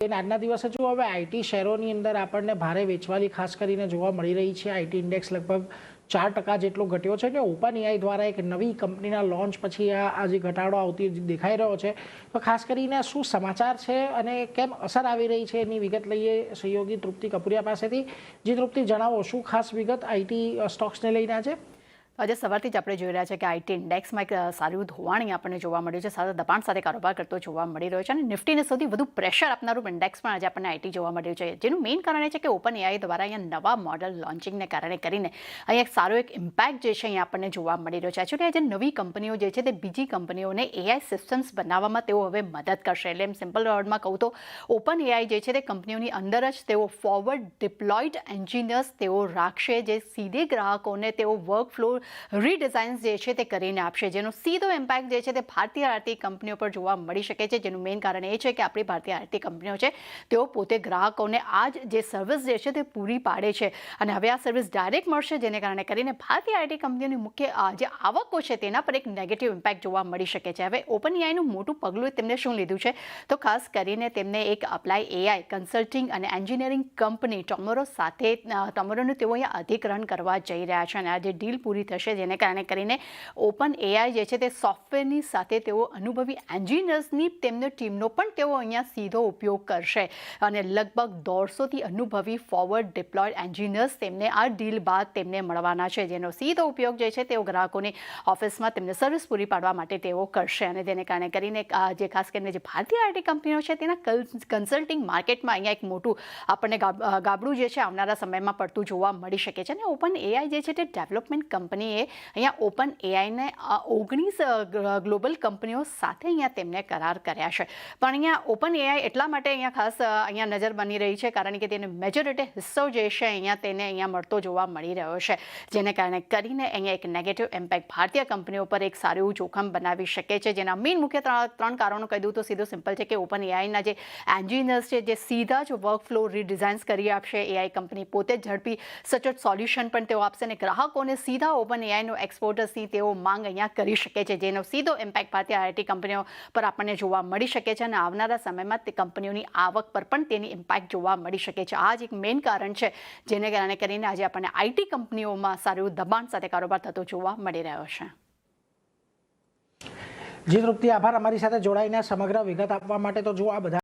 આજના દિવસે જો હવે આઈટી શેરોની અંદર આપણને ભારે વેચવાલી ખાસ કરીને જોવા મળી રહી છે। આઈટી ઇન્ડેક્સ લગભગ 4% જેટલો ઘટ્યો છે અને ઓપન એઆઈ દ્વારા એક નવી કંપનીના લોન્ચ પછી આ જે ઘટાડો આવતી દેખાઈ રહ્યો છે। તો ખાસ કરીને શું સમાચાર છે અને કેમ અસર આવી રહી છે એની વિગત લઈએ સહયોગી તૃપ્તિ કપૂરિયા પાસેથી। જે તૃપ્તિ જણાવો શું ખાસ વિગત આઈટી સ્ટોક્સને લઈને આજે? આજે સવારથી જ આપણે જોઈ રહ્યા છે કે આઈટી ઇન્ડેક્સમાં એક સારું ધોવાણી આપણને જોવા મળ્યું છે, સાથે દબાણ સાથે કારોબાર કરતો જોવા મળી રહ્યો છે અને નિફ્ટીને સૌથી વધુ પ્રેશર આપનારું ઇન્ડેક્સ પણ આજે આપણને આઈટી જોવા મળ્યું છે, જેનું મેઇન કારણ એ છે કે ઓપન એઆઈ દ્વારા અહીંયા નવા મોડલ લોન્ચિંગને કારણે કરીને અહીંયા એક સારો એક ઇમ્પેક્ટ જે છે અહીંયા આપણને જોવા મળી રહ્યો છે। એકચ્યુઅલી આજે નવી કંપનીઓ જે છે તે બીજી કંપનીઓને એઆઈ સિસ્ટમ્સ બનાવવામાં તેઓ હવે મદદ કરશે। એટલે એમ સિમ્પલ વર્ડમાં કહું તો ઓપન એઆઈ જે છે તે કંપનીઓની અંદર જ તેઓ ફોરવર્ડ ડિપ્લોયડ એન્જિનિયર્સ તેઓ રાખશે, જે સીધે ગ્રાહકોને તેઓ વર્કફ્લો રીડિઝાઇન્સ જે છે તે કરીને આપશે, જેનો સીધો ઇમ્પેક્ટ જે છે તે ભારતીય આરતી કંપનીઓ પર જોવા મળી શકે છે। જેનું મેઇન કારણ એ છે કે આપણી ભારતીય આરતી કંપનીઓ છે તેઓ પોતે ગ્રાહકોને આ જે સર્વિસ જે છે તે પૂરી પાડે છે અને હવે આ સર્વિસ ડાયરેક્ટ મળશે, જેને કારણે કરીને ભારતીય આઈટી કંપનીઓની મુખ્ય જે આવકો છે તેના પર એક નેગેટિવ ઇમ્પેક્ટ જોવા મળી શકે છે। હવે ઓપન એઆઈનું મોટું પગલું તેમને શું લીધું છે તો ખાસ કરીને તેમને એક અપ્લાય એઆઈ કન્સલ્ટિંગ અને એન્જિનિયરિંગ કંપની ટોમોરો સાથે ટોમોરોનું તેઓ અહીંયા અધિકરણ કરવા જઈ રહ્યા છે અને આ જે ડીલ પૂરી થશે જેને કારણે કરીને ઓપન એઆઈ જે છે તે સોફ્ટવેરની સાથે તેઓ અનુભવી એન્જિનિયર્સની તેમની ટીમનો પણ તેઓ અહીંયા સીધો ઉપયોગ કરશે અને લગભગ 150થી અનુભવી ફોરવર્ડ ડિપ્લોયડ એન્જિનિયર્સ તેમને આ ડીલ બાદ તેમને મળવાના છે, જેનો સીધો ઉપયોગ જે છે તેઓ ગ્રાહકોની ઓફિસમાં તેમને સર્વિસ પૂરી પાડવા માટે તેઓ કરશે અને તેને કારણે કરીને જે ખાસ કરીને જે ભારતીય આઈટી કંપનીઓ છે તેના કન્સલ્ટિંગ માર્કેટમાં અહીંયા એક મોટું આપણને ગાબડું જે છે આવનારા સમયમાં પડતું જોવા મળી શકે છે। અને ઓપન એઆઈ જે છે તે ડેવલપમેન્ટ કંપનીએ અહીંયા ઓપન એઆઈને 19 ગ્લોબલ કંપનીઓ સાથે અહીંયા તેમને કરાર કર્યા છે, પણ અહીંયા ઓપન એઆઈ એટલા માટે અહીંયા ખાસ અહીંયા નજર બની રહી છે કારણ કે તેને મેજોરિટી હિસ્સો જે છે અહીંયા તેને અહીંયા મળતો જોવા મળી રહ્યો છે, જેને કારણે કરીને અહીંયા એક નેગેટિવ ઇમ્પેક્ટ ભારતીય કંપનીઓ પર એક સારું એવું જોખમ બનાવી શકે છે। જેના મેઇન મુખ્ય ત્રણ કારણો કહી દઉં તો સીધું સિમ્પલ છે કે ઓપન એઆઈના જે એન્જિનિયર્સ છે જે સીધા જ વર્કફ્લો રીડિઝાઇન્સ કરી આપશે, એઆઈ કંપની પોતે જ ઝડપી સચોટ સોલ્યુશન પણ તેઓ આપશે અને ગ્રાહકોને સીધા ઓપન એઆઈનો એક્સપોર્ટર્સની તેઓ માંગ અહીંયા કરી શકે છે, જેનો સીધો ઇમ્પેક્ટ ભારતીય આઈટી કંપનીઓ પર આપણને જોવા મળી શકે છે અને આવનારા સમયમાં તે કંપનીઓની આવક પર પણ તેની ઇમ્પેક્ટ જોવા મળી શકે છે। આ જ એક મેઇન કારણ છે જેને કારણે કરીને આજે આપણને આઈટી કંપનીઓમાં સારું દબાણ સાથે કારોબાર થતો જોવા મળી રહ્યો છે। જી તૃપ્તિ, આભાર અમારી સાથે જોડાઈને સમગ્ર વિગત આપવા માટે। તો જો આ બધા